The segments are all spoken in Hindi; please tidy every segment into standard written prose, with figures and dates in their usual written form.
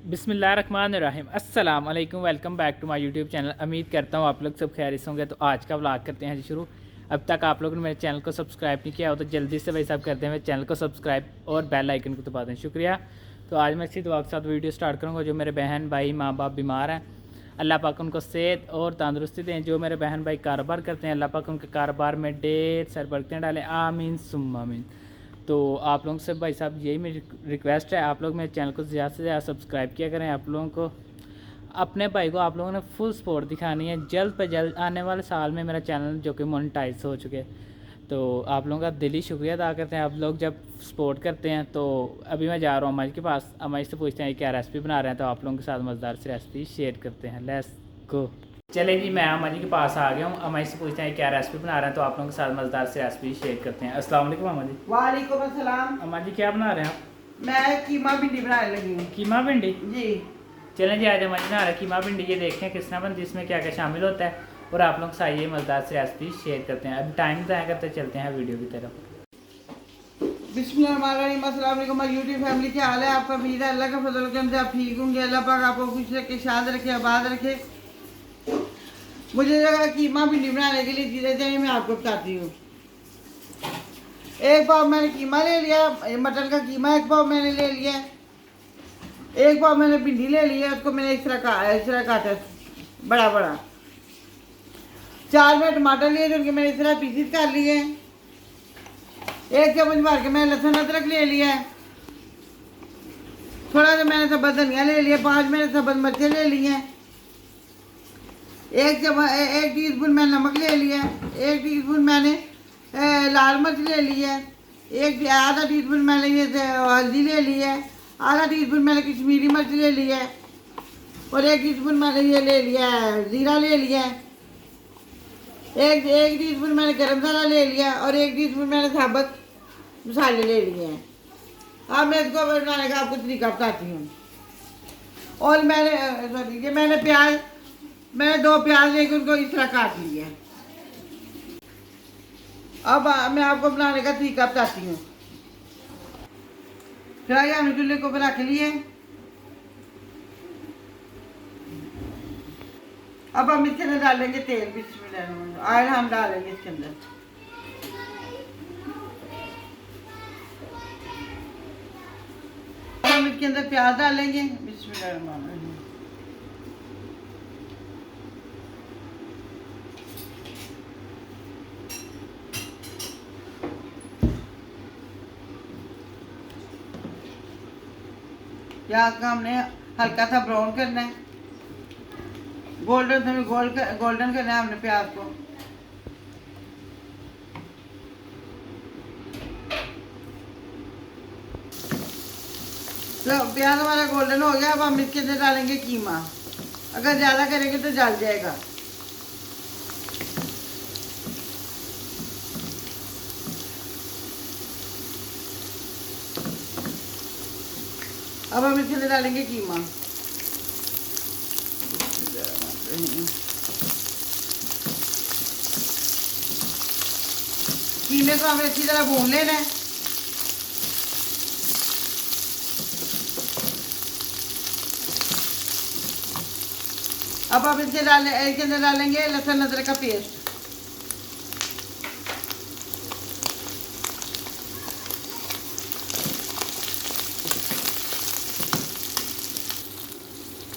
बिस्मिल्लाहिर्रहमानिर्रहीम अस्सलाम वालेकुम। Welcome back to my YouTube channel. उम्मीद करता हूँ आप लोग सब खैरियत से होंगे। तो आज का व्लॉग करते हैं जी शुरू। अब तक आप लोगों ने मेरे चैनल को सब्सक्राइब नहीं किया हो तो जल्दी से भाई साहब करते हैं मेरे चैनल को सब्सक्राइब और बेल आइकन को दबा दें। शुक्रिया। तो आज मैं इसी दुआ के साथ वीडियो स्टार्ट करूँगा। जो मेरे बहन भाई माँ बाप बीमार हैं, अल्लाह पाक उनको सेहत और तंदुरुस्ती दें। जो मेरे बहन भाई कारोबार करते हैं, अल्लाह पाक उनके कारोबार में ढेर सारी बरकतें डालें। आमीन सुम्मा आमीन। तो आप लोगों से भाई साहब यही मेरी रिक्वेस्ट है, आप लोग मेरे चैनल को ज़्यादा से ज़्यादा सब्सक्राइब किया करें। आप लोगों को अपने भाई को आप लोगों ने फुल सपोर्ट दिखानी है। जल्द पर जल्द आने वाले साल में मेरा चैनल जो कि मोनेटाइज हो चुके, तो आप लोगों का दिली शुक्रिया अदा करते हैं। आप लोग जब सपोर्ट करते हैं तो अभी मैं जा रहा हूँ अम्मा जी के पास। अम्मा जी से पूछते हैं क्या रेसिपी बना रहे हैं, तो आप लोगों के साथ मज़ेदार सी रेसिपी शेयर करते हैं। Let's go. चले जी, मैं अम्मा जी के पास आ गया हूँ। अम्मा जी से पूछते हैं क्या रेसिपी बना रहे हैं, तो आप लोगों के साथ मज़ेदार सी रेसिपी शेयर करते हैं। अस्सलाम वालेकुम अम्मा जी। वालेकुम अस्सलाम। अम्मा जी क्या बना रहे हैं आप? मैं कीमा भिंडी बनाने लगी हूँ कीमा भिंडी जी। चलें जी, आज अम्मा जी बना रहे हैं कीमा भिंडी। ये देखते हैं किस तरह बनती है, इसमें क्या क्या शामिल होता है, और आप लोग साथ ये मज़ेदार से रेसिपी शेयर करते हैं। अब टाइम ज़ाया करते चलते हैं वीडियो की तरफ। बिस्मिल्लाहिर्रहमानिर्रहीम। अस्सलाम वालेकुम माय यूट्यूब फैमिली, क्या हाल है आपका? उम्मीद है अल्लाह का फजल करम से आप ठीक होंगे। अल्लाह पाक आपको खुश रखे, शाद रखे, आबाद रखे। मुझे लगा कीमा भिंडी बनाने के लिए चीज़ें चाहिए, मैं आपको बताती हूँ। एक पाव मैंने कीमा ले लिया, मटन का कीमा एक पाव मैंने ले लिया। एक पाव मैंने भिंडी ले लिया, उसको मैंने इस तरह काटा बड़ा बड़ा। 4 मैं टमाटर लिए, उनके मैंने इस तरह पीसीस कर लिए। 1 चम्मच भर के मैंने लहसुन अदरक ले लिया। थोड़ा सा मैंने सब्ज़ धनिया ले लिया। 5 मैंने सब्ज़ मिर्चें ले ली हैं। 1 टीस्पून मैंने नमक ले लिया। 1 टीस्पून मैंने लाल मिर्च ले ली है। आधा टीस्पून मैंने ये हल्दी ले ली है। आधा टीस्पून मैंने कश्मीरी मिर्च ले ली है। और 1 टीस्पून मैंने ये ले लिया है ज़ीरा ले लिया है। एक टीस्पून मैंने गरम मसाला ले लिया और 1 टीस्पून मैंने साबुत मसाले ले लिए हैं। अब मैं इसको बनाने का आपको तरीका बताती हूँ। और मैंने ये मैंने 2 प्याज लेके उनको इस तरह काट लिया है। अब मैं आपको बनाने का तरीका बताती हूँ। फ्राई हमने चूल्हे को रख लिए। अब हम इसके अंदर डालेंगे तेल। बिस्मिल्लाह, ऑयल हम डालेंगे इसके अंदर। हम इसके अंदर प्याज डालेंगे। बिस्मिल्लाह। प्याज का हमने हल्का सा ब्राउन करना है, गोल्डन करना है हमने प्याज को। तो प्याज हमारा गोल्डन हो गया। अब हम इसके अंदर डालेंगे कीमा। अगर ज़्यादा करेंगे तो जल जाएगा। अब हम इसके अंदर डालेंगे कीमा। कीमे को हमें अच्छी तरह भून लेना है। अब आप इसके अंदर डालेंगे लहसुन अदरक का पेस्ट।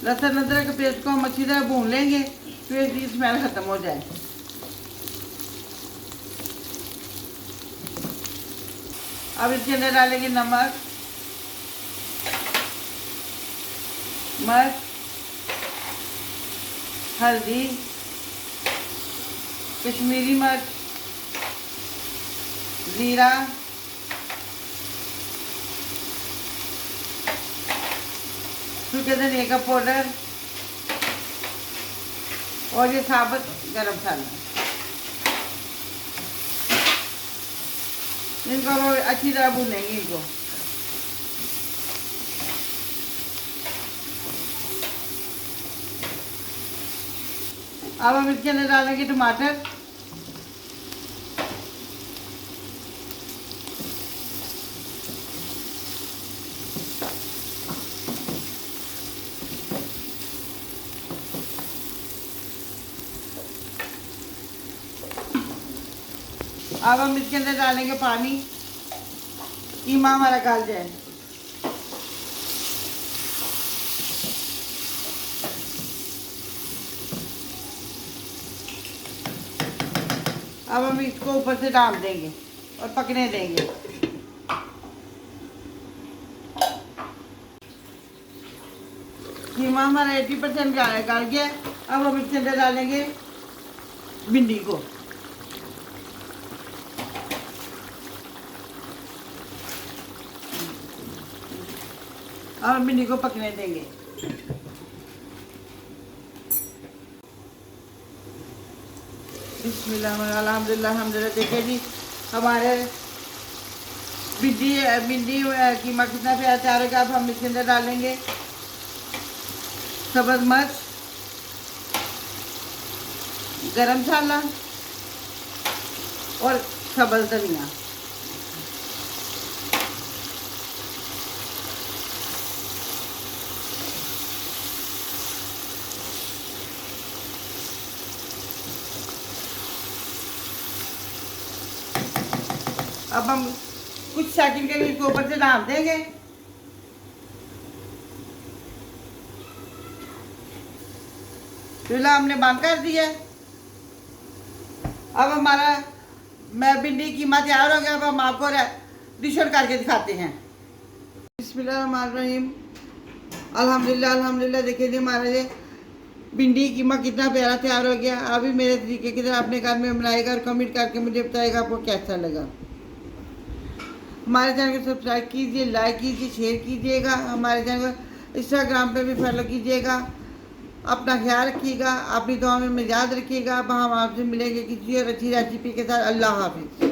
लहसुन अदरक के पेस्ट को हम अच्छी तरह भून लेंगे, फिर इसकी स्मेल ख़त्म हो जाए। अब इसके अंदर डालेंगे नमक, मिर्च, हल्दी, कश्मीरी मिर्च, ज़ीरा, सूखे धनिया का पाउडर और ये साबुत गरम मसाला। इनको अच्छी तरह भूनेंगे इनको। अब हम इसके अंदर डालेंगे टमाटर। अब हम इसके अंदर डालेंगे पानी, कीमा हमारा गल जाए। अब हम इसको ऊपर से डाल देंगे और पकने देंगे। कीमा हमारा 80% गल गया। अब हम इसके अंदर डालेंगे भिंडी को। अब हम भिंडी को पकने देंगे। बिस्मिल्लाह अल्हम्दुलिल्लाह अल्हम्दुलिल्लाह। देखिए जी हमारे भिंडी कीमा कितना प्यारा तैयार होगा। अब हम इसके अंदर डालेंगे सब्ज़ मिर्च, गरम मसाला और सब्ज़ धनिया। अब हम कुछ सेकंड के लिए इसको ऊपर से ढाँप देंगे। चूल्हा हमने बंद कर दिया। अब हमारा भिंडी कीमा तैयार हो गया। अब हम आपको डिश आउट करके दिखाते हैं। बिस्मिल्लाहिर्रहमानिर्रहीम अल्हम्दुलिल्लाह अल्हम्दुलिल्लाह। देखिए जी हमारा ये भिंडी कीमा कितना प्यारा तैयार हो गया। अभी मेरे तरीके की तरह अपने घर में बनाएगा और कमेंट करके मुझे बताएगा आपको कैसा लगा। हमारे चैनल को सब्सक्राइब कीजिए, लाइक कीजिए, शेयर कीजिएगा। हमारे चैनल को इंस्टाग्राम पे भी फॉलो कीजिएगा। अपना ख्याल रखिएगा, अपनी दुआ में याद रखिएगा। अब हम आपसे मिलेंगे किसी और अच्छी रेसिपी के साथ। अल्लाह हाफिज़।